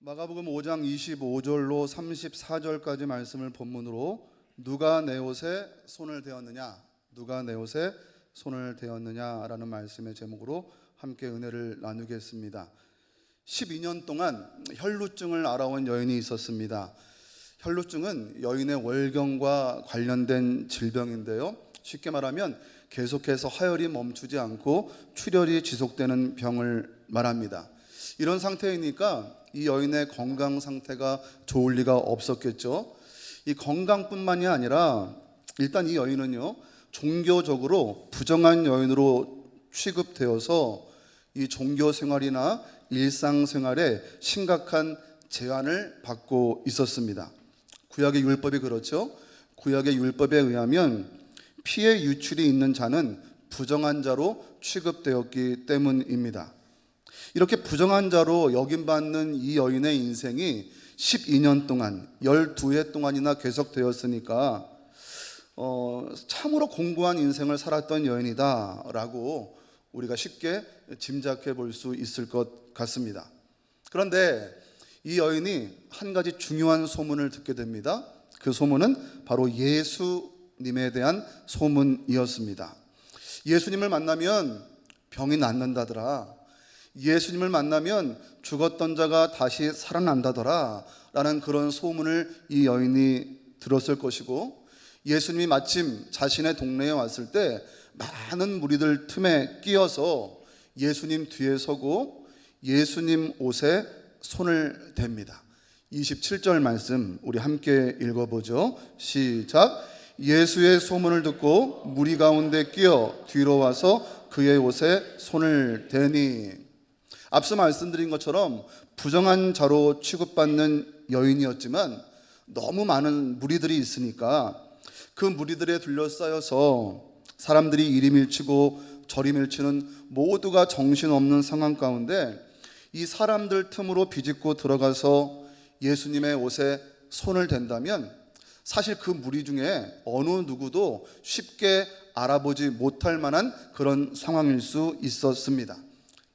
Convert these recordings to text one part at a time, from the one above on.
마가복음 5장 25절로 34절까지 말씀을 본문으로 누가 내 옷에 손을 대었느냐, 누가 내 옷에 손을 대었느냐라는 말씀의 제목으로 함께 은혜를 나누겠습니다. 12년 동안 혈루증을 앓아온 여인이 있었습니다. 혈루증은 여인의 월경과 관련된 질병인데요, 쉽게 말하면 계속해서 하혈이 멈추지 않고 출혈이 지속되는 병을 말합니다. 이런 상태이니까 이 여인의 건강 상태가 좋을 리가 없었겠죠. 이 건강뿐만이 아니라 일단 이 여인은요, 종교적으로 부정한 여인으로 취급되어서 이 종교 생활이나 일상 생활에 심각한 제한을 받고 있었습니다. 구약의 율법이 그렇죠. 구약의 율법에 의하면 피의 유출이 있는 자는 부정한 자로 취급되었기 때문입니다. 이렇게 부정한 자로 여김받는 이 여인의 인생이 12년 동안 12해 동안이나 계속되었으니까 참으로 공고한 인생을 살았던 여인이다 라고 우리가 쉽게 짐작해 볼 수 있을 것 같습니다. 그런데 이 여인이 한 가지 중요한 소문을 듣게 됩니다. 그 소문은 바로 예수님에 대한 소문이었습니다. 예수님을 만나면 병이 낫는다더라, 예수님을 만나면 죽었던 자가 다시 살아난다더라 라는 그런 소문을 이 여인이 들었을 것이고, 예수님이 마침 자신의 동네에 왔을 때 많은 무리들 틈에 끼어서 예수님 뒤에 서고 예수님 옷에 손을 댑니다. 27절 말씀 우리 함께 읽어보죠. 시작. 예수의 소문을 듣고 무리 가운데 끼어 뒤로 와서 그의 옷에 손을 대니. 앞서 말씀드린 것처럼 부정한 자로 취급받는 여인이었지만 너무 많은 무리들이 있으니까 그 무리들에 둘러싸여서 사람들이 이리 밀치고 저리 밀치는 모두가 정신없는 상황 가운데 이 사람들 틈으로 비집고 들어가서 예수님의 옷에 손을 댄다면 사실 그 무리 중에 어느 누구도 쉽게 알아보지 못할 만한 그런 상황일 수 있었습니다.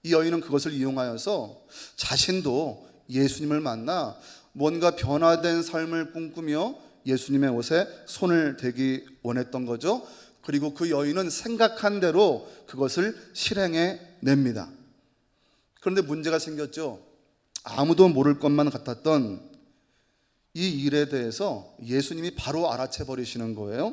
이 여인은 그것을 이용하여서 자신도 예수님을 만나 뭔가 변화된 삶을 꿈꾸며 예수님의 옷에 손을 대기 원했던 거죠. 그리고 그 여인은 생각한 대로 그것을 실행해 냅니다. 그런데 문제가 생겼죠. 아무도 모를 것만 같았던 이 일에 대해서 예수님이 바로 알아채 버리시는 거예요.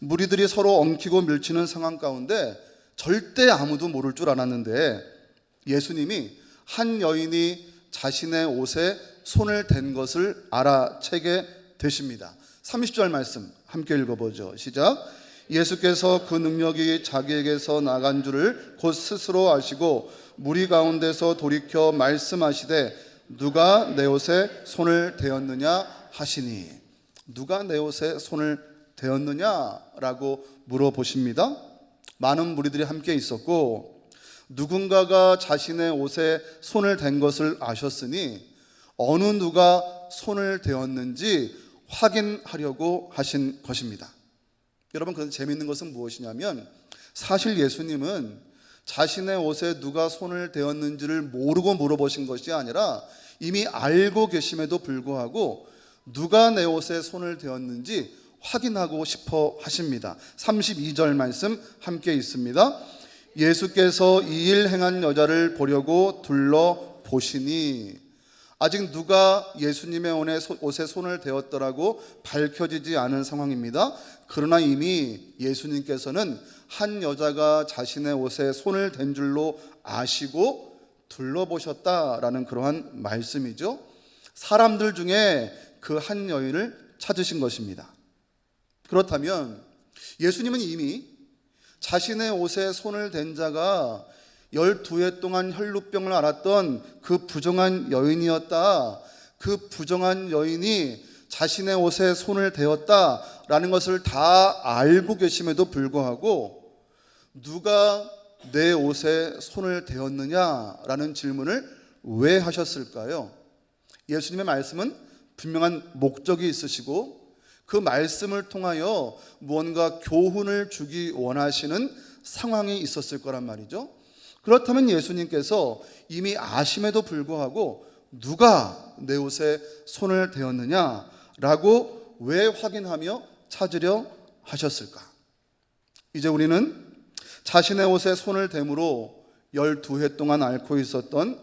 무리들이 서로 엉키고 밀치는 상황 가운데 절대 아무도 모를 줄 알았는데 예수님이 한 여인이 자신의 옷에 손을 댄 것을 알아채게 되십니다. 30절 말씀 함께 읽어보죠. 시작. 예수께서 그 능력이 자기에게서 나간 줄을 곧 스스로 아시고 무리 가운데서 돌이켜 말씀하시되 누가 내 옷에 손을 대었느냐 하시니. 누가 내 옷에 손을 대었느냐라고 물어보십니다. 많은 무리들이 함께 있었고 누군가가 자신의 옷에 손을 댄 것을 아셨으니 어느 누가 손을 대었는지 확인하려고 하신 것입니다. 여러분, 그 재미있는 것은 무엇이냐면 사실 예수님은 자신의 옷에 누가 손을 대었는지를 모르고 물어보신 것이 아니라 이미 알고 계심에도 불구하고 누가 내 옷에 손을 대었는지 확인하고 싶어 하십니다. 32절 말씀 함께 있습니다. 예수께서 이 일 행한 여자를 보려고 둘러보시니. 아직 누가 예수님의 옷에 손을 대었더라고 밝혀지지 않은 상황입니다. 그러나 이미 예수님께서는 한 여자가 자신의 옷에 손을 댄 줄로 아시고 둘러보셨다라는 그러한 말씀이죠. 사람들 중에 그 한 여인을 찾으신 것입니다. 그렇다면 예수님은 이미 자신의 옷에 손을 댄 자가 12해 동안 혈루병을 앓았던 그 부정한 여인이었다, 그 부정한 여인이 자신의 옷에 손을 대었다라는 것을 다 알고 계심에도 불구하고 누가 내 옷에 손을 대었느냐라는 질문을 왜 하셨을까요? 예수님의 말씀은 분명한 목적이 있으시고 그 말씀을 통하여 무언가 교훈을 주기 원하시는 상황이 있었을 거란 말이죠. 그렇다면 예수님께서 이미 아심에도 불구하고 누가 내 옷에 손을 대었느냐라고 왜 확인하며 찾으려 하셨을까? 이제 우리는 자신의 옷에 손을 댐으로 12해 동안 앓고 있었던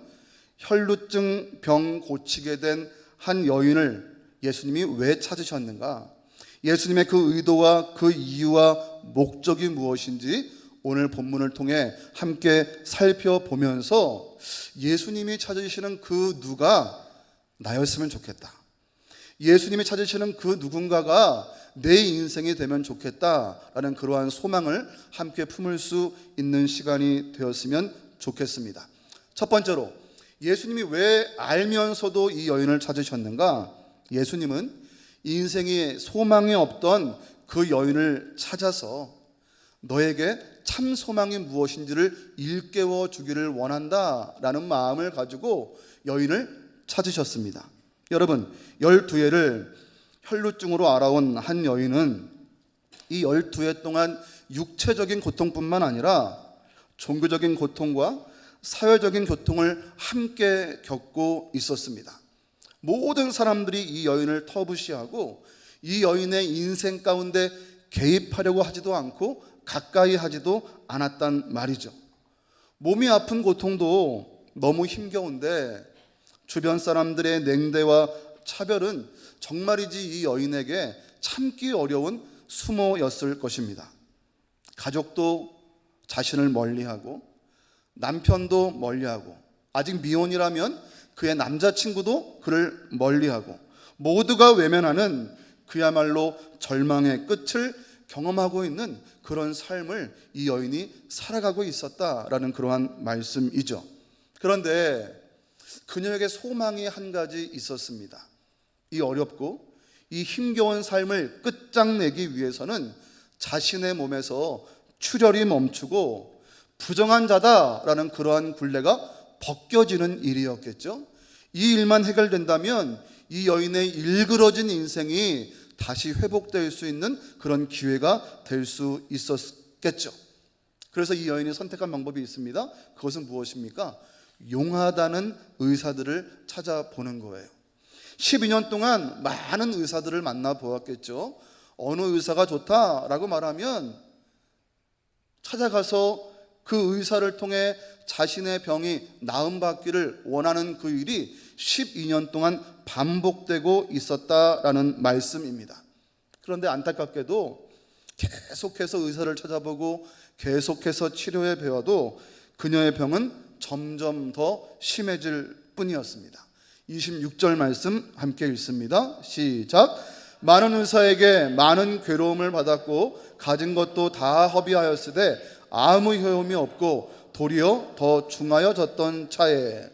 혈루증 병 고치게 된 한 여인을 예수님이 왜 찾으셨는가? 예수님의 그 의도와 그 이유와 목적이 무엇인지 오늘 본문을 통해 함께 살펴보면서 예수님이 찾으시는 그 누가 나였으면 좋겠다. 예수님이 찾으시는 그 누군가가 내 인생이 되면 좋겠다라는 그러한 소망을 함께 품을 수 있는 시간이 되었으면 좋겠습니다. 첫 번째로 예수님이 왜 알면서도 이 여인을 찾으셨는가? 예수님은 인생에 소망이 없던 그 여인을 찾아서 너에게 참 소망이 무엇인지를 일깨워 주기를 원한다라는 마음을 가지고 여인을 찾으셨습니다. 여러분, 12해를 혈루증으로 알아온 한 여인은 이 12해 동안 육체적인 고통뿐만 아니라 종교적인 고통과 사회적인 고통을 함께 겪고 있었습니다. 모든 사람들이 이 여인을 터부시하고 이 여인의 인생 가운데 개입하려고 하지도 않고 가까이 하지도 않았단 말이죠. 몸이 아픈 고통도 너무 힘겨운데 주변 사람들의 냉대와 차별은 정말이지 이 여인에게 참기 어려운 수모였을 것입니다. 가족도 자신을 멀리하고 남편도 멀리하고 아직 미혼이라면 그의 남자친구도 그를 멀리하고 모두가 외면하는 그야말로 절망의 끝을 경험하고 있는 그런 삶을 이 여인이 살아가고 있었다라는 그러한 말씀이죠. 그런데 그녀에게 소망이 한 가지 있었습니다. 이 어렵고 이 힘겨운 삶을 끝장내기 위해서는 자신의 몸에서 출혈이 멈추고 부정한 자다라는 그러한 굴레가 벗겨지는 일이었겠죠. 이 일만 해결된다면 이 여인의 일그러진 인생이 다시 회복될 수 있는 그런 기회가 될 수 있었겠죠. 그래서 이 여인이 선택한 방법이 있습니다. 그것은 무엇입니까? 용하다는 의사들을 찾아보는 거예요. 12년 동안 많은 의사들을 만나보았겠죠. 어느 의사가 좋다라고 말하면 찾아가서 그 의사를 통해 자신의 병이 나음받기를 원하는 그 일이 12년 동안 반복되고 있었다라는 말씀입니다. 그런데 안타깝게도 계속해서 의사를 찾아보고 계속해서 치료해 배워도 그녀의 병은 점점 더 심해질 뿐이었습니다. 26절 말씀 함께 읽습니다. 시작. 많은 의사에게 많은 괴로움을 받았고 가진 것도 다 허비하였으되 아무 효험이 없고 도리어 더 중하여졌던 차에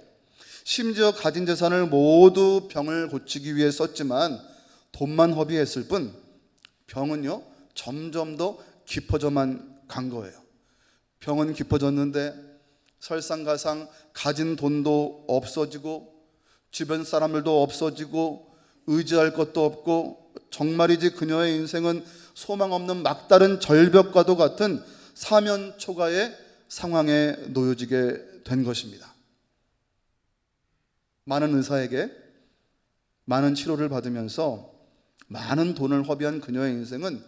심지어 가진 재산을 모두 병을 고치기 위해 썼지만 돈만 허비했을 뿐 병은요 점점 더 깊어져만 간 거예요. 병은 깊어졌는데 설상가상 가진 돈도 없어지고 주변 사람들도 없어지고 의지할 것도 없고 정말이지 그녀의 인생은 소망 없는 막다른 절벽과도 같은 사면초가의 상황에 놓여지게 된 것입니다. 많은 의사에게 많은 치료를 받으면서 많은 돈을 허비한 그녀의 인생은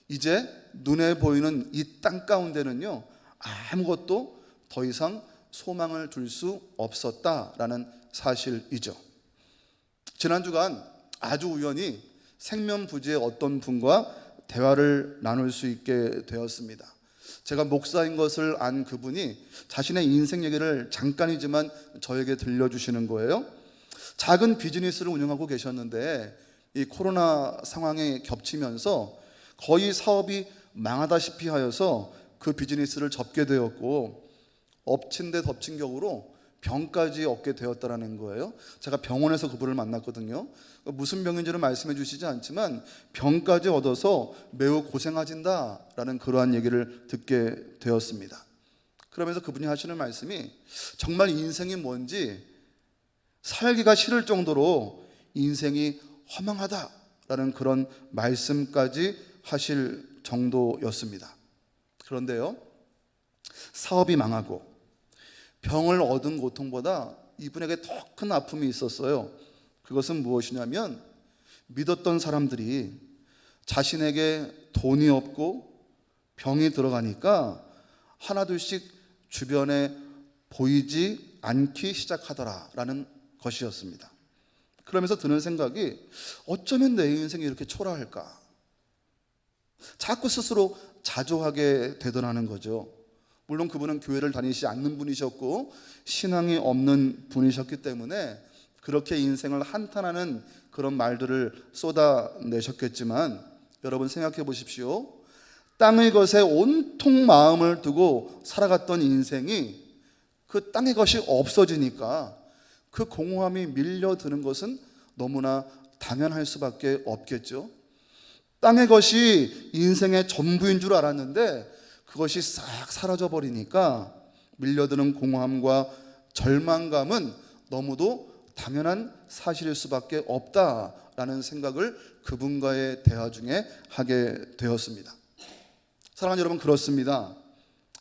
이제 눈에 보이는 이 땅 가운데는요 아무것도 더 이상 소망을 둘 수 없었다라는 사실이죠. 지난 주간 아주 우연히 생면부지의 어떤 분과 대화를 나눌 수 있게 되었습니다. 제가 목사인 것을 안 그분이 자신의 인생 얘기를 잠깐이지만 저에게 들려주시는 거예요. 작은 비즈니스를 운영하고 계셨는데 이 코로나 상황에 겹치면서 거의 사업이 망하다시피 하여서 그 비즈니스를 접게 되었고 엎친 데 덮친 격으로 병까지 얻게 되었다라는 거예요. 제가 병원에서 그분을 만났거든요. 무슨 병인지는 말씀해 주시지 않지만 병까지 얻어서 매우 고생하신다라는 그러한 얘기를 듣게 되었습니다. 그러면서 그분이 하시는 말씀이 정말 인생이 뭔지 살기가 싫을 정도로 인생이 허망하다라는 그런 말씀까지 하실 정도였습니다. 그런데요, 사업이 망하고 병을 얻은 고통보다 이분에게 더 큰 아픔이 있었어요. 그것은 무엇이냐면 믿었던 사람들이 자신에게 돈이 없고 병이 들어가니까 하나둘씩 주변에 보이지 않기 시작하더라라는 것이었습니다. 그러면서 드는 생각이 어쩌면 내 인생이 이렇게 초라할까? 자꾸 스스로 자조하게 되더라는 거죠. 물론 그분은 교회를 다니지 않는 분이셨고 신앙이 없는 분이셨기 때문에 그렇게 인생을 한탄하는 그런 말들을 쏟아내셨겠지만 여러분 생각해 보십시오. 땅의 것에 온통 마음을 두고 살아갔던 인생이 그 땅의 것이 없어지니까 그 공허함이 밀려드는 것은 너무나 당연할 수밖에 없겠죠. 땅의 것이 인생의 전부인 줄 알았는데 그것이 싹 사라져 버리니까 밀려드는 공허함과 절망감은 너무도 당연한 사실일 수밖에 없다라는 생각을 그분과의 대화 중에 하게 되었습니다. 사랑하는 여러분, 그렇습니다.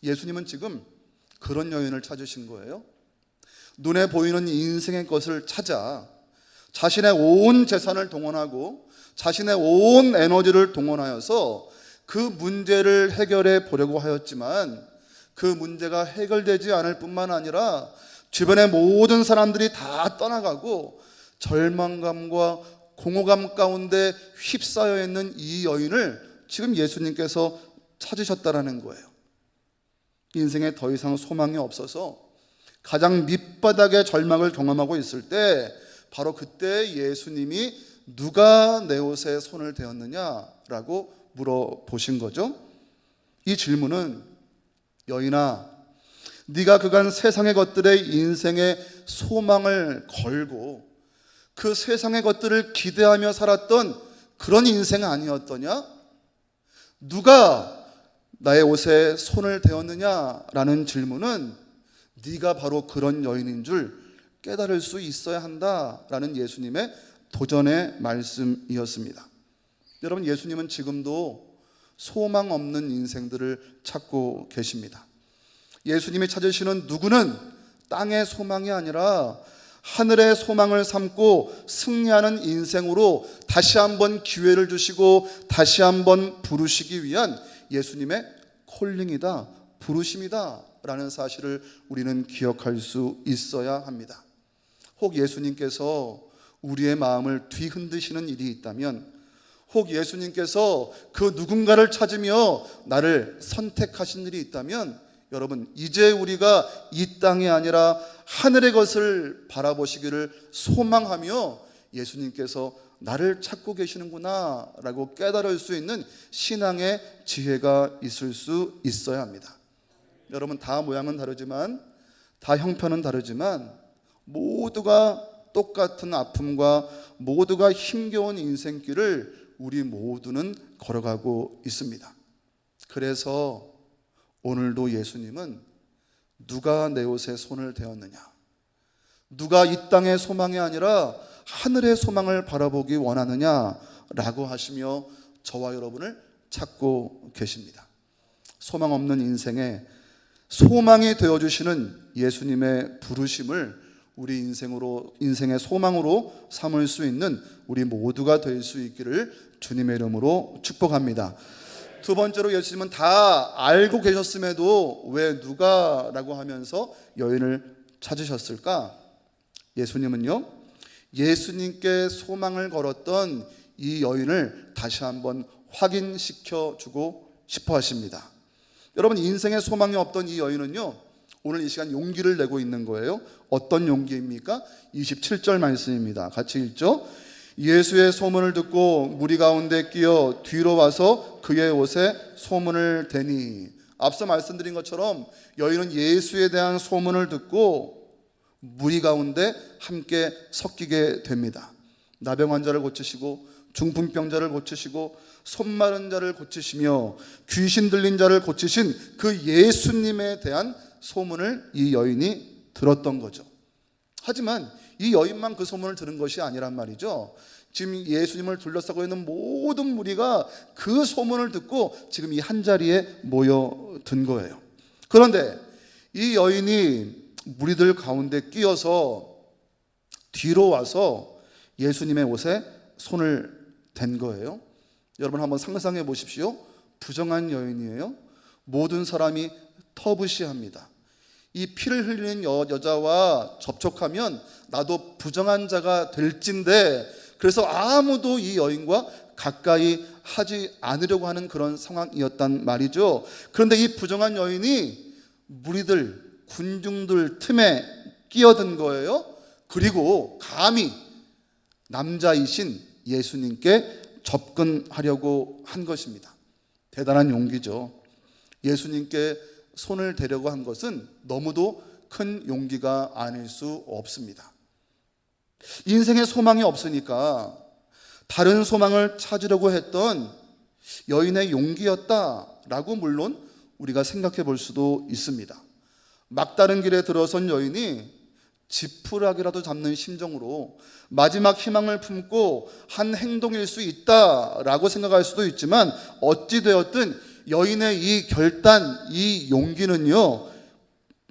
예수님은 지금 그런 여인을 찾으신 거예요. 눈에 보이는 인생의 것을 찾아 자신의 온 재산을 동원하고 자신의 온 에너지를 동원하여서 그 문제를 해결해 보려고 하였지만 그 문제가 해결되지 않을 뿐만 아니라 주변의 모든 사람들이 다 떠나가고 절망감과 공허감 가운데 휩싸여 있는 이 여인을 지금 예수님께서 찾으셨다라는 거예요. 인생에 더 이상 소망이 없어서 가장 밑바닥의 절망을 경험하고 있을 때 바로 그때 예수님이 누가 내 옷에 손을 대었느냐라고 물어보신 거죠. 이 질문은 여인아, 네가 그간 세상의 것들에 인생의 소망을 걸고 그 세상의 것들을 기대하며 살았던 그런 인생 아니었더냐? 누가 나의 옷에 손을 대었느냐라는 질문은 네가 바로 그런 여인인 줄 깨달을 수 있어야 한다라는 예수님의 도전의 말씀이었습니다. 여러분, 예수님은 지금도 소망 없는 인생들을 찾고 계십니다. 예수님이 찾으시는 누구는 땅의 소망이 아니라 하늘의 소망을 삼고 승리하는 인생으로 다시 한번 기회를 주시고 다시 한번 부르시기 위한 예수님의 콜링이다, 부르심이다 라는 사실을 우리는 기억할 수 있어야 합니다. 혹 예수님께서 우리의 마음을 뒤흔드시는 일이 있다면, 혹 예수님께서 그 누군가를 찾으며 나를 선택하신 일이 있다면, 여러분, 이제 우리가 이 땅이 아니라 하늘의 것을 바라보시기를 소망하며 예수님께서 나를 찾고 계시는구나 라고 깨달을 수 있는 신앙의 지혜가 있을 수 있어야 합니다. 여러분, 다 모양은 다르지만, 다 형편은 다르지만 모두가 똑같은 아픔과 모두가 힘겨운 인생길을 우리 모두는 걸어가고 있습니다. 그래서 오늘도 예수님은 누가 내 옷에 손을 대었느냐, 누가 이 땅의 소망이 아니라 하늘의 소망을 바라보기 원하느냐라고 하시며 저와 여러분을 찾고 계십니다. 소망 없는 인생에 소망이 되어주시는 예수님의 부르심을 우리 인생의 소망으로 삼을 수 있는 우리 모두가 될 수 있기를 주님의 이름으로 축복합니다. 두 번째로, 예수님은 다 알고 계셨음에도 왜 누가라고 하면서 여인을 찾으셨을까? 예수님은요, 예수님께 소망을 걸었던 이 여인을 다시 한번 확인시켜 주고 싶어 하십니다. 여러분, 인생에 소망이 없던 이 여인은요, 오늘 이 시간 용기를 내고 있는 거예요. 어떤 용기입니까? 27절 말씀입니다. 같이 읽죠. 예수의 소문을 듣고 무리 가운데 끼어 뒤로 와서 그의 옷에 소문을 대니. 앞서 말씀드린 것처럼 여인은 예수에 대한 소문을 듣고 무리 가운데 함께 섞이게 됩니다. 나병 환자를 고치시고 중풍병자를 고치시고 손 마른 자를 고치시며 귀신 들린 자를 고치신 그 예수님에 대한 소문을 이 여인이 들었던 거죠. 하지만 이 여인만 그 소문을 들은 것이 아니란 말이죠. 지금 예수님을 둘러싸고 있는 모든 무리가 그 소문을 듣고 지금 이 한자리에 모여든 거예요. 그런데 이 여인이 무리들 가운데 끼어서 뒤로 와서 예수님의 옷에 손을 댄 거예요. 여러분 한번 상상해 보십시오. 부정한 여인이에요. 모든 사람이 터부시합니다. 이 피를 흘리는 여자와 접촉하면 나도 부정한 자가 될진데, 그래서 아무도 이 여인과 가까이 하지 않으려고 하는 그런 상황이었단 말이죠. 그런데 이 부정한 여인이 무리들, 군중들 틈에 끼어든 거예요. 그리고 감히 남자이신 예수님께 접근하려고 한 것입니다. 대단한 용기죠. 예수님께 손을 대려고 한 것은 너무도 큰 용기가 아닐 수 없습니다. 인생에 소망이 없으니까 다른 소망을 찾으려고 했던 여인의 용기였다라고 물론 우리가 생각해 볼 수도 있습니다. 막다른 길에 들어선 여인이 지푸라기라도 잡는 심정으로 마지막 희망을 품고 한 행동일 수 있다라고 생각할 수도 있지만, 어찌되었든 여인의 이 결단, 이 용기는요,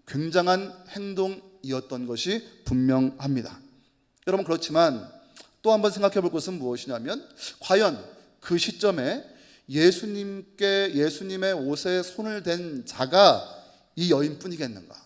굉장한 행동이었던 것이 분명합니다. 여러분, 그렇지만 또 한번 생각해 볼 것은 무엇이냐면, 과연 그 시점에 예수님의 옷에 손을 댄 자가 이 여인뿐이겠는가?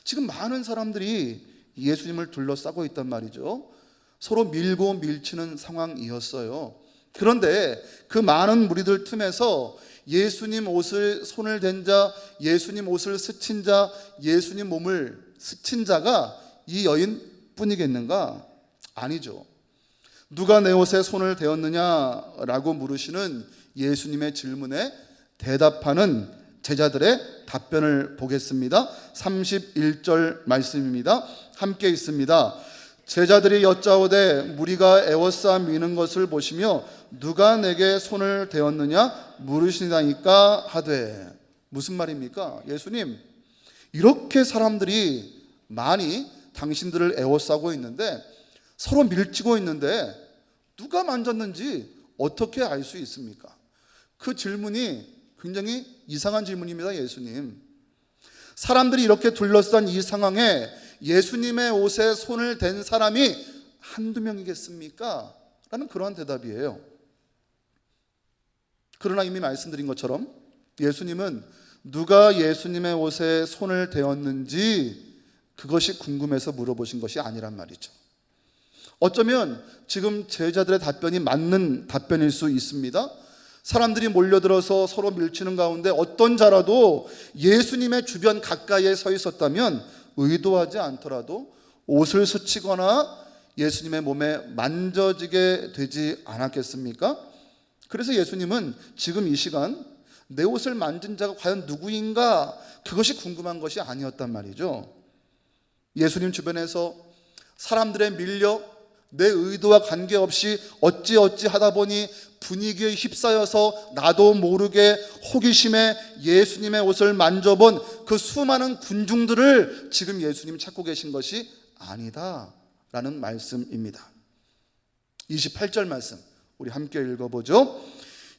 지금 많은 사람들이 예수님을 둘러싸고 있단 말이죠. 서로 밀고 밀치는 상황이었어요. 그런데 그 많은 무리들 틈에서 예수님 옷을 손을 댄 자, 예수님 옷을 스친 자, 예수님 몸을 스친 자가 이 여인뿐이겠는가? 아니죠. 누가 내 옷에 손을 대었느냐라고 물으시는 예수님의 질문에 대답하는 제자들의 답변을 보겠습니다. 31절 말씀입니다. 함께 있습니다. 제자들이 여짜오되 무리가 에워싸 미는 것을 보시며 누가 내게 손을 대었느냐 물으시니까 하되. 무슨 말입니까? 예수님, 이렇게 사람들이 많이 당신들을 에워싸고 있는데, 서로 밀치고 있는데 누가 만졌는지 어떻게 알 수 있습니까? 그 질문이 굉장히 이상한 질문입니다. 예수님, 사람들이 이렇게 둘러싼 이 상황에 예수님의 옷에 손을 댄 사람이 한두 명이겠습니까? 라는 그러한 대답이에요. 그러나 이미 말씀드린 것처럼 예수님은 누가 예수님의 옷에 손을 대었는지 그것이 궁금해서 물어보신 것이 아니란 말이죠. 어쩌면 지금 제자들의 답변이 맞는 답변일 수 있습니다. 사람들이 몰려들어서 서로 밀치는 가운데 어떤 자라도 예수님의 주변 가까이에 서 있었다면 의도하지 않더라도 옷을 스치거나 예수님의 몸에 만져지게 되지 않았겠습니까? 그래서 예수님은 지금 이 시간 내 옷을 만진 자가 과연 누구인가, 그것이 궁금한 것이 아니었단 말이죠. 예수님 주변에서 사람들에 밀려 내 의도와 관계없이 어찌어찌 하다 보니 분위기에 휩싸여서 나도 모르게 호기심에 예수님의 옷을 만져본 그 수많은 군중들을 지금 예수님이 찾고 계신 것이 아니다라는 말씀입니다. 28절 말씀 우리 함께 읽어보죠.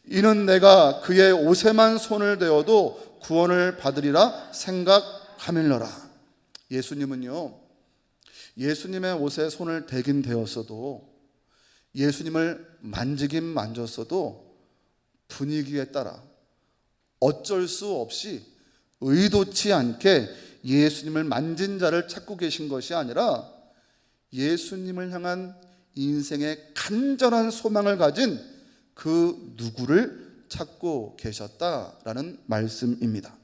이는 내가 그의 옷에만 손을 대어도 구원을 받으리라 생각하밀러라. 예수님은요, 예수님의 옷에 손을 대긴 되었어도, 예수님을 만지긴 만졌어도 분위기에 따라 어쩔 수 없이 의도치 않게 예수님을 만진 자를 찾고 계신 것이 아니라 예수님을 향한 인생의 간절한 소망을 가진 그 누구를 찾고 계셨다라는 말씀입니다.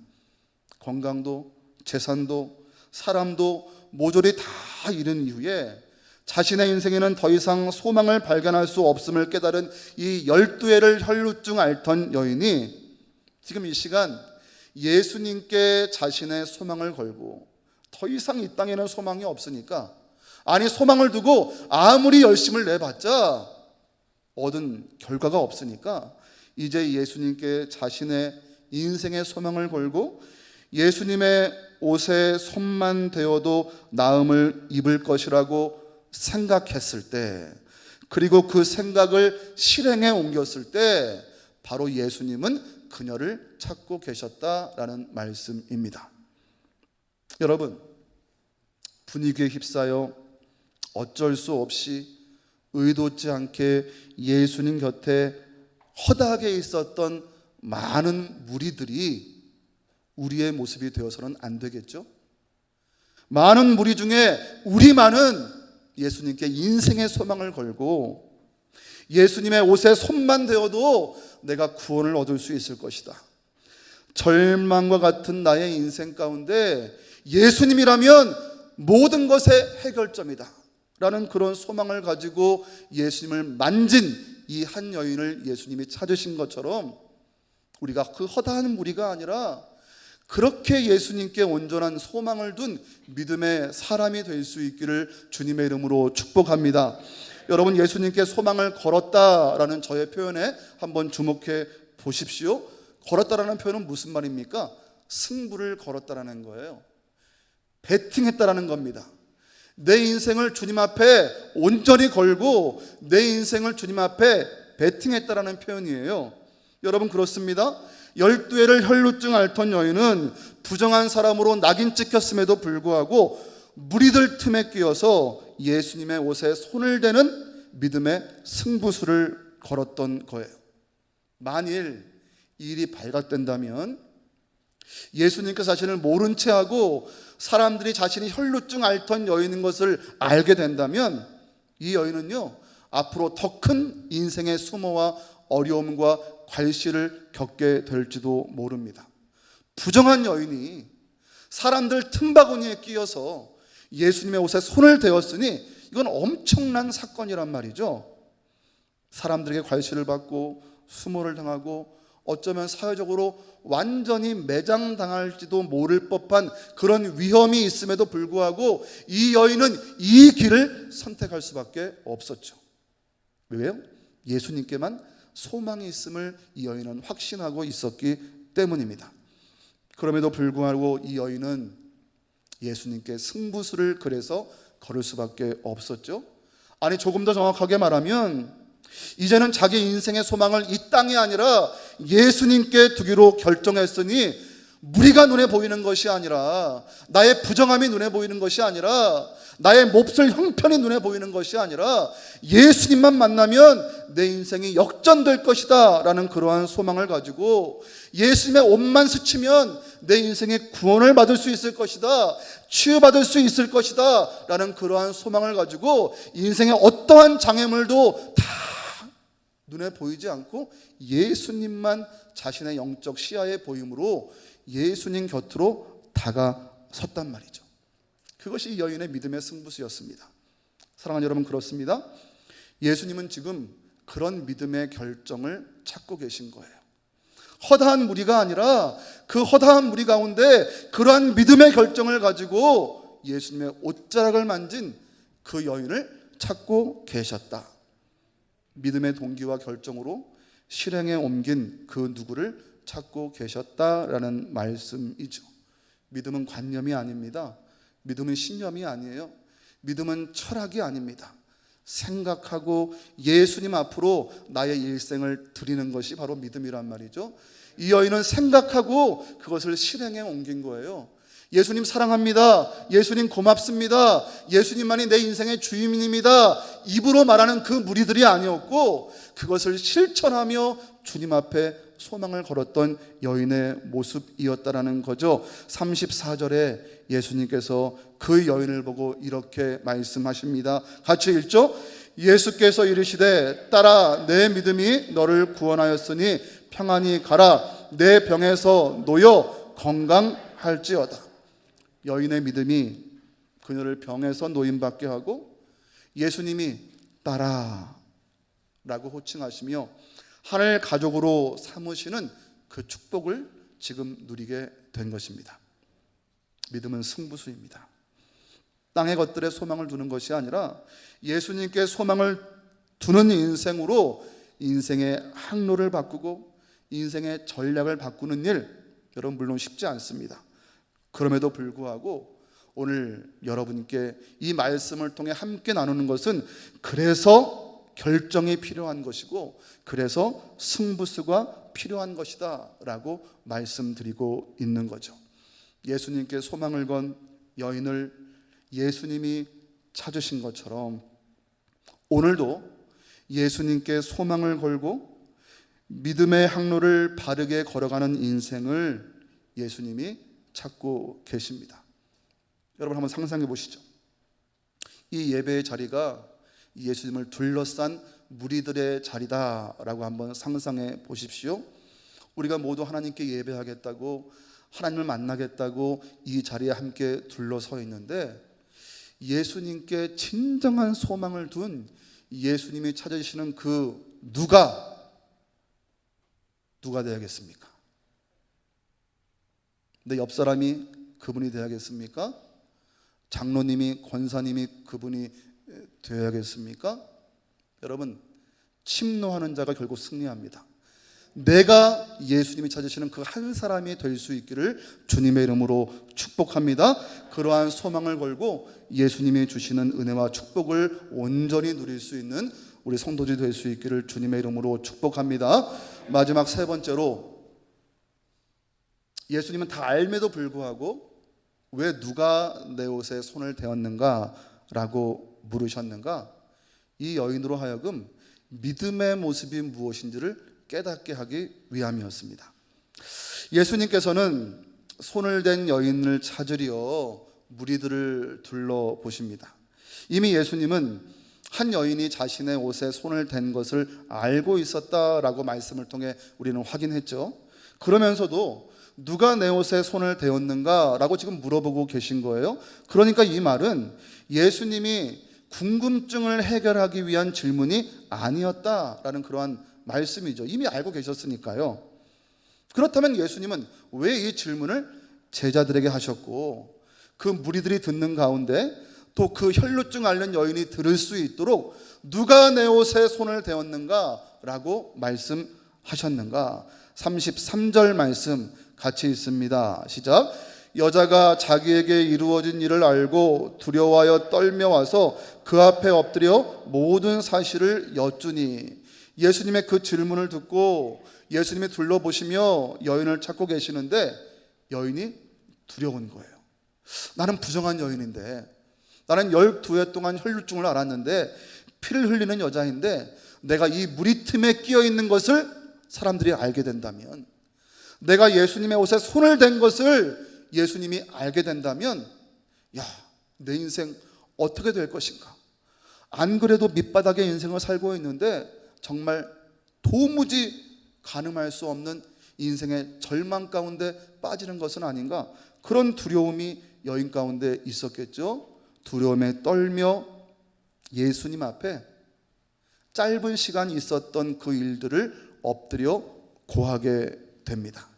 건강도 재산도 사람도 모조리 다 잃은 이후에 자신의 인생에는 더 이상 소망을 발견할 수 없음을 깨달은 이 12해를 혈루증 앓던 여인이 지금 이 시간 예수님께 자신의 소망을 걸고, 더 이상 이 땅에는 소망이 없으니까, 아니 소망을 두고 아무리 열심을 내봤자 얻은 결과가 없으니까 이제 예수님께 자신의 인생의 소망을 걸고 예수님의 옷에 손만 대어도 나음을 입을 것이라고 생각했을 때, 그리고 그 생각을 실행에 옮겼을 때 바로 예수님은 그녀를 찾고 계셨다라는 말씀입니다. 여러분, 분위기에 휩싸여 어쩔 수 없이 의도치 않게 예수님 곁에 허다하게 있었던 많은 무리들이 우리의 모습이 되어서는 안 되겠죠? 많은 무리 중에 우리만은 예수님께 인생의 소망을 걸고 예수님의 옷에 손만 대어도 내가 구원을 얻을 수 있을 것이다. 절망과 같은 나의 인생 가운데 예수님이라면 모든 것의 해결점이다 라는 그런 소망을 가지고 예수님을 만진 이 한 여인을 예수님이 찾으신 것처럼 우리가 그 허다한 무리가 아니라 그렇게 예수님께 온전한 소망을 둔 믿음의 사람이 될 수 있기를 주님의 이름으로 축복합니다. 여러분, 예수님께 소망을 걸었다라는 저의 표현에 한번 주목해 보십시오. 걸었다라는 표현은 무슨 말입니까? 승부를 걸었다라는 거예요. 베팅했다라는 겁니다. 내 인생을 주님 앞에 온전히 걸고 내 인생을 주님 앞에 베팅했다라는 표현이에요. 여러분, 그렇습니다. 12해를 혈루증 앓던 여인은 부정한 사람으로 낙인 찍혔음에도 불구하고 무리들 틈에 끼어서 예수님의 옷에 손을 대는 믿음의 승부수를 걸었던 거예요. 만일 이 일이 발각된다면 예수님께서 자신을 모른 채 하고 사람들이 자신이 혈루증 앓던 여인인 것을 알게 된다면 이 여인은요, 앞으로 더 큰 인생의 수모와 어려움과 괄시를 겪게 될지도 모릅니다. 부정한 여인이 사람들 틈바구니에 끼어서 예수님의 옷에 손을 대었으니 이건 엄청난 사건이란 말이죠. 사람들에게 괄시를 받고 수모를 당하고 어쩌면 사회적으로 완전히 매장당할지도 모를 법한 그런 위험이 있음에도 불구하고 이 여인은 이 길을 선택할 수밖에 없었죠. 왜요? 예수님께만 소망이 있음을 이 여인은 확신하고 있었기 때문입니다. 그럼에도 불구하고 이 여인은 예수님께 승부수를 그래서 걸을 수밖에 없었죠. 아니, 조금 더 정확하게 말하면 이제는 자기 인생의 소망을 이 땅이 아니라 예수님께 두기로 결정했으니 무리가 눈에 보이는 것이 아니라 나의 부정함이 눈에 보이는 것이 아니라 나의 몹쓸 형편이 눈에 보이는 것이 아니라 예수님만 만나면 내 인생이 역전될 것이다 라는 그러한 소망을 가지고 예수님의 옷만 스치면 내 인생의 구원을 받을 수 있을 것이다, 치유받을 수 있을 것이다 라는 그러한 소망을 가지고 인생의 어떠한 장애물도 다 눈에 보이지 않고 예수님만 자신의 영적 시야에 보임으로 예수님 곁으로 다가섰단 말이죠. 그것이 이 여인의 믿음의 승부수였습니다. 사랑하는 여러분, 그렇습니다. 예수님은 지금 그런 믿음의 결정을 찾고 계신 거예요. 허다한 무리가 아니라 그 허다한 무리 가운데 그러한 믿음의 결정을 가지고 예수님의 옷자락을 만진 그 여인을 찾고 계셨다. 믿음의 동기와 결정으로 실행에 옮긴 그 누구를 찾고 계셨다라는 말씀이죠. 믿음은 관념이 아닙니다. 믿음은 신념이 아니에요. 믿음은 철학이 아닙니다. 생각하고 예수님 앞으로 나의 일생을 드리는 것이 바로 믿음이란 말이죠. 이 여인은 생각하고 그것을 실행에 옮긴 거예요. 예수님 사랑합니다. 예수님 고맙습니다. 예수님만이 내 인생의 주인입니다. 입으로 말하는 그 무리들이 아니었고 그것을 실천하며 주님 앞에 소망을 걸었던 여인의 모습이었다라는 거죠. 34절에 예수님께서 그 여인을 보고 이렇게 말씀하십니다. 같이 읽죠. 예수께서 이르시되 딸아, 내 믿음이 너를 구원하였으니 평안히 가라. 내 병에서 놓여 건강할지어다. 여인의 믿음이 그녀를 병에서 노임받게 하고 예수님이 딸아 라고 호칭하시며 하늘 가족으로 삼으시는 그 축복을 지금 누리게 된 것입니다. 믿음은 승부수입니다. 땅의 것들에 소망을 두는 것이 아니라 예수님께 소망을 두는 인생으로 인생의 항로를 바꾸고 인생의 전략을 바꾸는 일, 여러분 물론 쉽지 않습니다. 그럼에도 불구하고 오늘 여러분께 이 말씀을 통해 함께 나누는 것은 그래서 결정이 필요한 것이고 그래서 승부수가 필요한 것이다 라고 말씀드리고 있는 거죠. 예수님께 소망을 건 여인을 예수님이 찾으신 것처럼 오늘도 예수님께 소망을 걸고 믿음의 항로를 바르게 걸어가는 인생을 예수님이 찾고 계십니다. 여러분 한번 상상해 보시죠. 이 예배의 자리가 예수님을 둘러싼 무리들의 자리다라고 한번 상상해 보십시오. 우리가 모두 하나님께 예배하겠다고, 하나님을 만나겠다고 이 자리에 함께 둘러서 있는데, 예수님께 진정한 소망을 둔 예수님이 찾으시는 그 누가 되야겠습니까? 내 옆 사람이 그분이 되야겠습니까? 장로님이, 권사님이 그분이 되야겠습니까? 여러분, 침노하는 자가 결국 승리합니다. 내가 예수님이 찾으시는 그 한 사람이 될 수 있기를 주님의 이름으로 축복합니다. 그러한 소망을 걸고 예수님이 주시는 은혜와 축복을 온전히 누릴 수 있는 우리 성도들이 될 수 있기를 주님의 이름으로 축복합니다. 마지막 세 번째로, 예수님은 다 알매도 불구하고 왜 누가 내 옷에 손을 대었는가 라고 물으셨는가? 이 여인으로 하여금 믿음의 모습이 무엇인지를 깨닫게 하기 위함이었습니다. 예수님께서는 손을 댄 여인을 찾으려 무리들을 둘러보십니다. 이미 예수님은 한 여인이 자신의 옷에 손을 댄 것을 알고 있었다라고 말씀을 통해 우리는 확인했죠. 그러면서도 누가 내 옷에 손을 대었는가 라고 지금 물어보고 계신 거예요. 그러니까 이 말은 예수님이 궁금증을 해결하기 위한 질문이 아니었다라는 그러한 말씀이죠. 이미 알고 계셨으니까요. 그렇다면 예수님은 왜 이 질문을 제자들에게 하셨고, 그 무리들이 듣는 가운데 또 그 혈루증 앓는 여인이 들을 수 있도록 누가 내 옷에 손을 대었는가 라고 말씀하셨는가? 33절 말씀 같이 있습니다. 시작. 여자가 자기에게 이루어진 일을 알고 두려워하여 떨며 와서 그 앞에 엎드려 모든 사실을 여쭈니. 예수님의 그 질문을 듣고 예수님이 둘러보시며 여인을 찾고 계시는데, 여인이 두려운 거예요. 나는 부정한 여인인데, 나는 12해 동안 혈루증을 앓았는데, 피를 흘리는 여자인데, 내가 이 무리 틈에 끼어 있는 것을 사람들이 알게 된다면, 내가 예수님의 옷에 손을 댄 것을 예수님이 알게 된다면, 야, 내 인생 어떻게 될 것인가? 안 그래도 밑바닥의 인생을 살고 있는데 정말 도무지 가늠할 수 없는 인생의 절망 가운데 빠지는 것은 아닌가? 그런 두려움이 여인 가운데 있었겠죠. 두려움에 떨며 예수님 앞에 짧은 시간 있었던 그 일들을 엎드려 고하게 됩니다.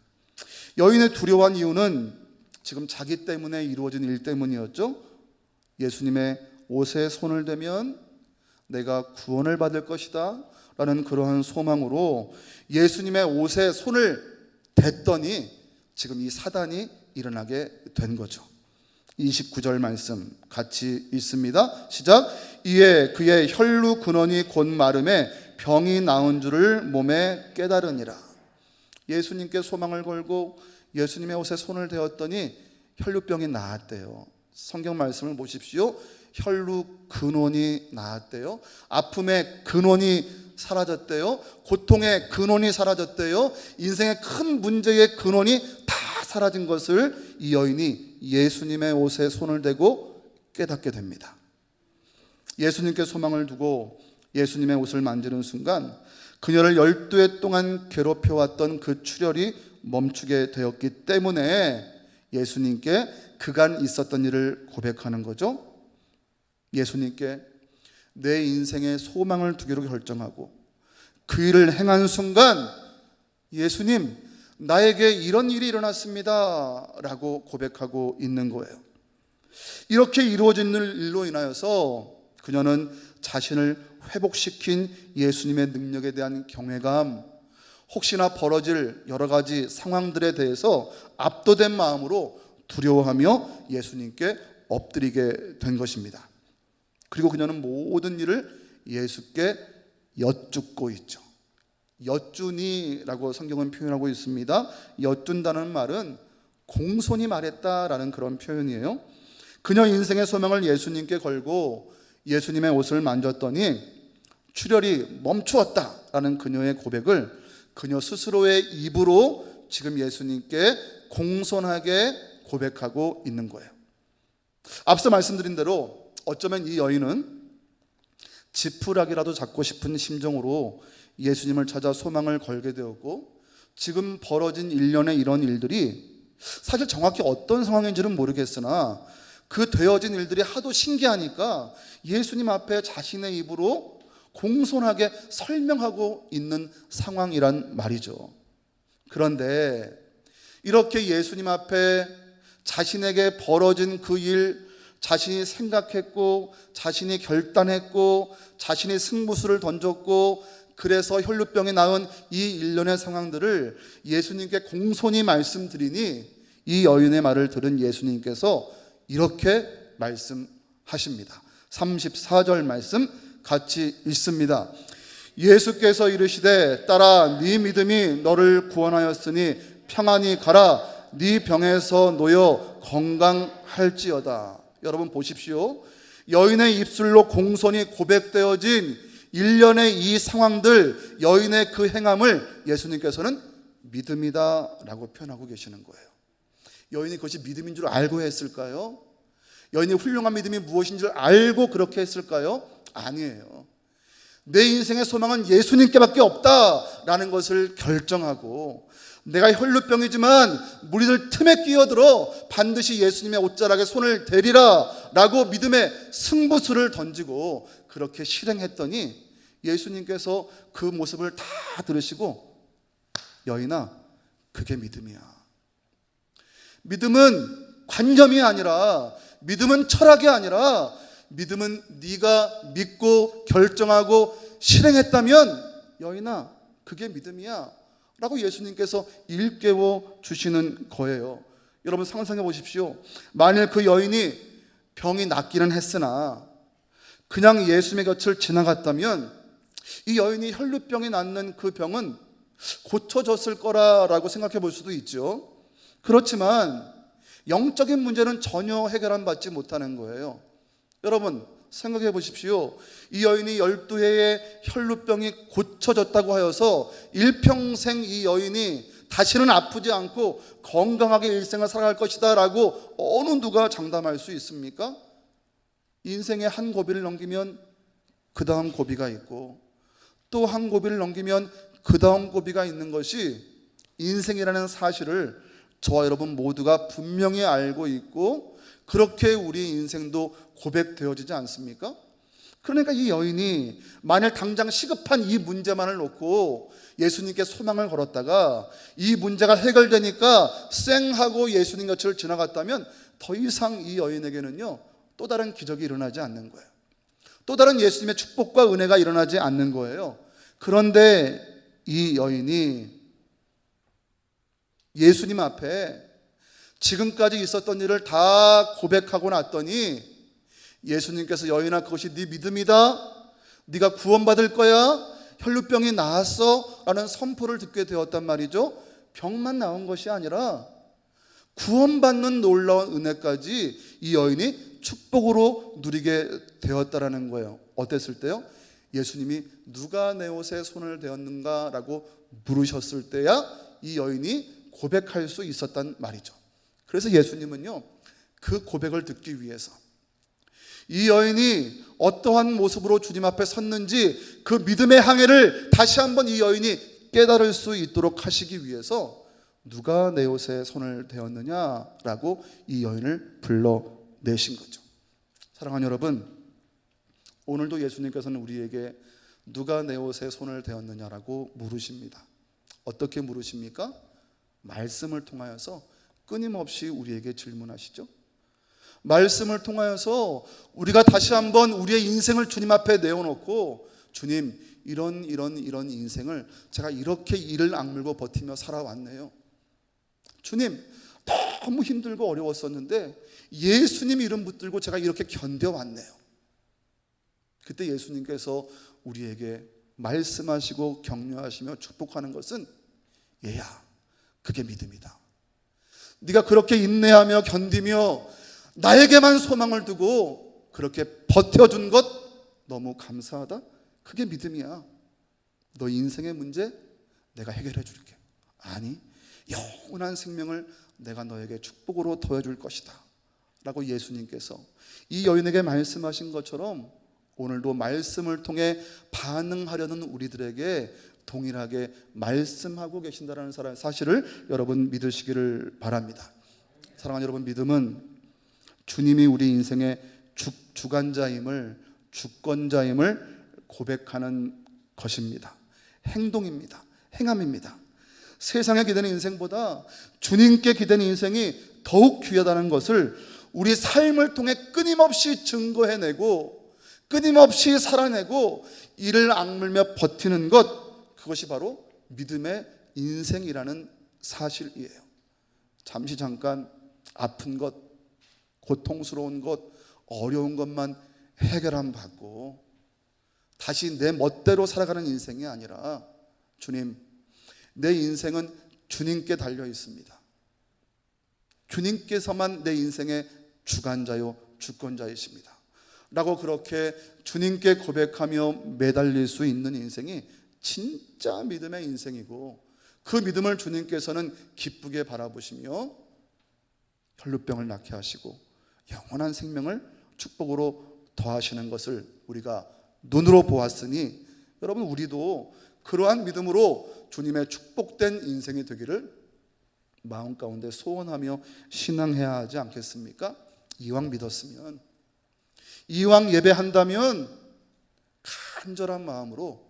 여인의 두려워한 이유는 지금 자기 때문에 이루어진 일 때문이었죠. 예수님의 옷에 손을 대면 내가 구원을 받을 것이다 라는 그러한 소망으로 예수님의 옷에 손을 댔더니 지금 이 사단이 일어나게 된 거죠. 29절 말씀 같이 있습니다. 시작. 이에 그의 혈루 근원이 곧 마름에 병이 나은 줄을 몸에 깨달으니라. 예수님께 소망을 걸고 예수님의 옷에 손을 대었더니 혈루병이 나았대요. 성경 말씀을 보십시오. 혈루 근원이 나았대요. 아픔의 근원이 사라졌대요. 고통의 근원이 사라졌대요. 인생의 큰 문제의 근원이 다 사라진 것을 이 여인이 예수님의 옷에 손을 대고 깨닫게 됩니다. 예수님께 소망을 두고 예수님의 옷을 만지는 순간 그녀를 12해 동안 괴롭혀왔던 그 출혈이 멈추게 되었기 때문에 예수님께 그간 있었던 일을 고백하는 거죠. 예수님께 내 인생의 소망을 두기로 결정하고 그 일을 행한 순간, 예수님, 나에게 이런 일이 일어났습니다 라고 고백하고 있는 거예요. 이렇게 이루어진 일로 인하여서 그녀는 자신을 회복시킨 예수님의 능력에 대한 경외감, 혹시나 벌어질 여러 가지 상황들에 대해서 압도된 마음으로 두려워하며 예수님께 엎드리게 된 것입니다. 그리고 그녀는 모든 일을 예수께 여쭙고 있죠. 여쭈니라고 성경은 표현하고 있습니다. 여쭌다는 말은 공손히 말했다라는 그런 표현이에요. 그녀 인생의 소망을 예수님께 걸고 예수님의 옷을 만졌더니 출혈이 멈추었다라는 그녀의 고백을 그녀 스스로의 입으로 지금 예수님께 공손하게 고백하고 있는 거예요. 앞서 말씀드린 대로 어쩌면 이 여인은 지푸라기라도 잡고 싶은 심정으로 예수님을 찾아 소망을 걸게 되었고, 지금 벌어진 일련의 이런 일들이 사실 정확히 어떤 상황인지는 모르겠으나 그 되어진 일들이 하도 신기하니까 예수님 앞에 자신의 입으로 공손하게 설명하고 있는 상황이란 말이죠. 그런데 이렇게 예수님 앞에 자신에게 벌어진 그 일, 자신이 생각했고 자신이 결단했고 자신이 승부수를 던졌고 그래서 혈루병이 나은 이 일련의 상황들을 예수님께 공손히 말씀드리니 이 여인의 말을 들은 예수님께서 이렇게 말씀하십니다. 34절 말씀 같이 읽습니다. 예수께서 이르시되 딸아 네 믿음이 너를 구원하였으니 평안히 가라 네 병에서 놓여 건강할지어다. 여러분 보십시오. 여인의 입술로 공손히 고백되어진 일련의 이 상황들, 여인의 그 행함을 예수님께서는 믿음이다 라고 표현하고 계시는 거예요. 여인이 그것이 믿음인 줄 알고 했을까요? 여인이 훌륭한 믿음이 무엇인 줄 알고 그렇게 했을까요? 아니에요. 내 인생의 소망은 예수님께 없다라는 것을 결정하고 내가 혈루병이지만 무리들 틈에 끼어들어 반드시 예수님의 옷자락에 손을 대리라 라고 믿음의 승부수를 던지고 그렇게 실행했더니 예수님께서 그 모습을 다 들으시고 여인아 그게 믿음이야. 믿음은 관념이 아니라 믿음은 철학이 아니라 믿음은 네가 믿고 결정하고 실행했다면 여인아 그게 믿음이야 라고 예수님께서 일깨워 주시는 거예요. 여러분 상상해 보십시오. 만일 그 여인이 병이 낫기는 했으나 그냥 예수님의 곁을 지나갔다면 이 여인이 혈루병이 낫는 그 병은 고쳐졌을 거라고 생각해 볼 수도 있죠. 그렇지만 영적인 문제는 전혀 해결한 받지 못하는 거예요. 여러분 생각해 보십시오. 이 여인이 12회의 혈루병이 고쳐졌다고 하여서 일평생 이 여인이 다시는 아프지 않고 건강하게 일생을 살아갈 것이다 라고 어느 누가 장담할 수 있습니까? 인생의 한 고비를 넘기면 그 다음 고비가 있고 또 한 고비를 넘기면 그 다음 고비가 있는 것이 인생이라는 사실을 저와 여러분 모두가 분명히 알고 있고 그렇게 우리 인생도 고백되어지지 않습니까? 그러니까 이 여인이 만일 당장 시급한 이 문제만을 놓고 예수님께 소망을 걸었다가 이 문제가 해결되니까 쌩하고 예수님 곁을 지나갔다면 더 이상 이 여인에게는요 또 다른 기적이 일어나지 않는 거예요. 또 다른 예수님의 축복과 은혜가 일어나지 않는 거예요. 그런데 이 여인이 예수님 앞에 지금까지 있었던 일을 다 고백하고 났더니 예수님께서 여인아 그것이 네 믿음이다, 네가 구원받을 거야, 혈루병이 나았어 라는 선포를 듣게 되었단 말이죠. 병만 나은 것이 아니라 구원받는 놀라운 은혜까지 이 여인이 축복으로 누리게 되었다라는 거예요. 어땠을 때요? 예수님이 누가 내 옷에 손을 대었는가 라고 물으셨을 때야 이 여인이 고백할 수 있었단 말이죠. 그래서 예수님은요 그 고백을 듣기 위해서 이 여인이 어떠한 모습으로 주님 앞에 섰는지 그 믿음의 항해를 다시 한번 이 여인이 깨달을 수 있도록 하시기 위해서 누가 내 옷에 손을 대었느냐라고 이 여인을 불러내신 거죠. 사랑하는 여러분, 오늘도 예수님께서는 우리에게 누가 내 옷에 손을 대었느냐라고 물으십니다. 어떻게 물으십니까? 말씀을 통하여서 끊임없이 우리에게 질문하시죠. 말씀을 통하여서 우리가 다시 한번 우리의 인생을 주님 앞에 내어놓고 주님 이런 인생을 제가 이렇게 이를 악물고 버티며 살아왔네요. 주님 너무 힘들고 어려웠었는데 예수님 이름 붙들고 제가 이렇게 견뎌왔네요. 그때 예수님께서 우리에게 말씀하시고 격려하시며 축복하는 것은 얘야 그게 믿음이다. 네가 그렇게 인내하며 견디며 나에게만 소망을 두고 그렇게 버텨준 것 너무 감사하다. 그게 믿음이야. 너 인생의 문제 내가 해결해 줄게. 아니, 영원한 생명을 내가 너에게 축복으로 더해줄 것이다 라고 예수님께서 이 여인에게 말씀하신 것처럼 오늘도 말씀을 통해 반응하려는 우리들에게 동일하게 말씀하고 계신다는 사실을 여러분 믿으시기를 바랍니다. 사랑하는 여러분, 믿음은 주님이 우리 인생의 주관자임을, 주권자임을 고백하는 것입니다. 행동입니다. 행함입니다. 세상에 기대는 인생보다 주님께 기대는 인생이 더욱 귀하다는 것을 우리 삶을 통해 끊임없이 증거해내고 끊임없이 살아내고 이를 악물며 버티는 것, 그것이 바로 믿음의 인생이라는 사실이에요. 잠깐 아픈 것, 고통스러운 것, 어려운 것만 해결함 받고 다시 내 멋대로 살아가는 인생이 아니라, 주님, 내 인생은 주님께 달려 있습니다. 주님께서만 내 인생의 주관자요 주권자이십니다 라고 그렇게 주님께 고백하며 매달릴 수 있는 인생이 진짜 믿음의 인생이고, 그 믿음을 주님께서는 기쁘게 바라보시며 혈루병을 낫게 하시고 영원한 생명을 축복으로 더하시는 것을 우리가 눈으로 보았으니, 여러분, 우리도 그러한 믿음으로 주님의 축복된 인생이 되기를 마음 가운데 소원하며 신앙해야 하지 않겠습니까? 이왕 믿었으면, 이왕 예배한다면 간절한 마음으로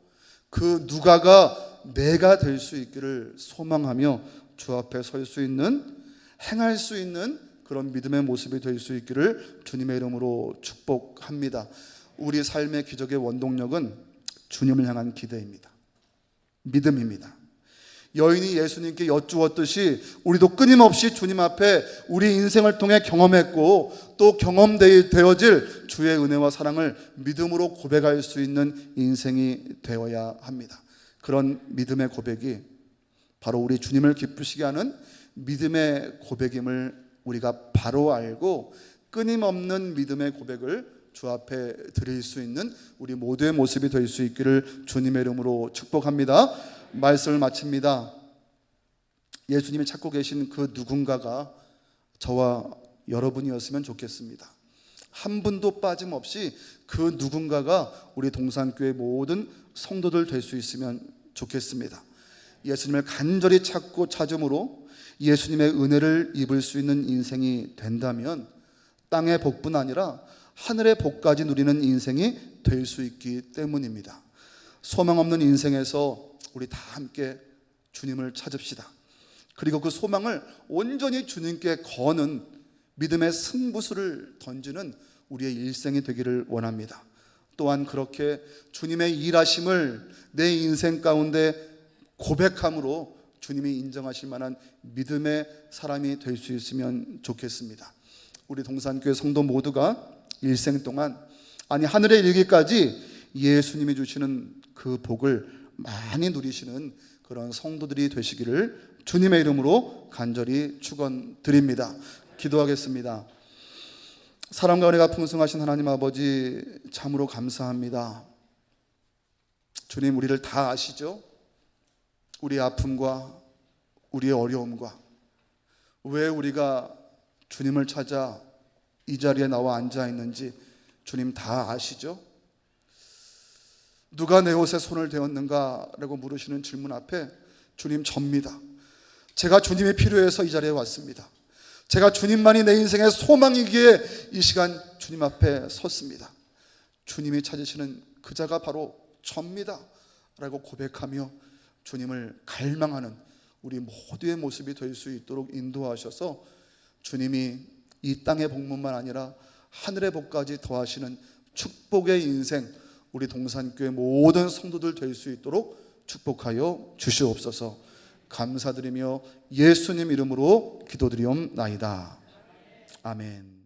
그 누가가 내가 될 수 있기를 소망하며 주 앞에 설 수 있는, 행할 수 있는 그런 믿음의 모습이 될 수 있기를 주님의 이름으로 축복합니다. 우리 삶의 기적의 원동력은 주님을 향한 기대입니다. 믿음입니다. 여인이 예수님께 여쭈었듯이 우리도 끊임없이 주님 앞에 우리 인생을 통해 경험했고 또 경험되어질 주의 은혜와 사랑을 믿음으로 고백할 수 있는 인생이 되어야 합니다. 그런 믿음의 고백이 바로 우리 주님을 기쁘시게 하는 믿음의 고백임을 우리가 바로 알고 끊임없는 믿음의 고백을 주 앞에 드릴 수 있는 우리 모두의 모습이 될 수 있기를 주님의 이름으로 축복합니다. 말씀을 마칩니다. 예수님이 찾고 계신 그 누군가가 저와 여러분이었으면 좋겠습니다. 한 분도 빠짐없이 그 누군가가 우리 동산교회 모든 성도들 될 수 있으면 좋겠습니다. 예수님을 간절히 찾고 찾음으로 예수님의 은혜를 입을 수 있는 인생이 된다면 땅의 복뿐 아니라 하늘의 복까지 누리는 인생이 될 수 있기 때문입니다. 소망 없는 인생에서 우리 다 함께 주님을 찾읍시다. 그리고 그 소망을 온전히 주님께 거는 믿음의 승부수를 던지는 우리의 일생이 되기를 원합니다. 또한 그렇게 주님의 일하심을 내 인생 가운데 고백함으로 주님이 인정하실 만한 믿음의 사람이 될 수 있으면 좋겠습니다. 우리 동산교회 성도 모두가 일생 동안, 아니 하늘에 이르기까지 예수님이 주시는 그 복을 많이 누리시는 그런 성도들이 되시기를 주님의 이름으로 간절히 축원드립니다. 기도하겠습니다. 사랑과 은혜가 풍성하신 하나님 아버지, 참으로 감사합니다. 주님, 우리를 다 아시죠? 우리의 아픔과 우리의 어려움과 왜 우리가 주님을 찾아 이 자리에 나와 앉아 있는지 주님 다 아시죠? 누가 내 옷에 손을 대었는가? 라고 물으시는 질문 앞에 주님, 접니다. 제가 주님이 필요해서 이 자리에 왔습니다. 제가 주님만이 내 인생의 소망이기에 이 시간 주님 앞에 섰습니다. 주님이 찾으시는 그 자가 바로 접니다 라고 고백하며 주님을 갈망하는 우리 모두의 모습이 될 수 있도록 인도하셔서 주님이 이 땅의 복문만 아니라 하늘의 복까지 더하시는 축복의 인생, 우리 동산교회 모든 성도들 될 수 있도록 축복하여 주시옵소서. 감사드리며 예수님 이름으로 기도드리옵나이다. 아멘.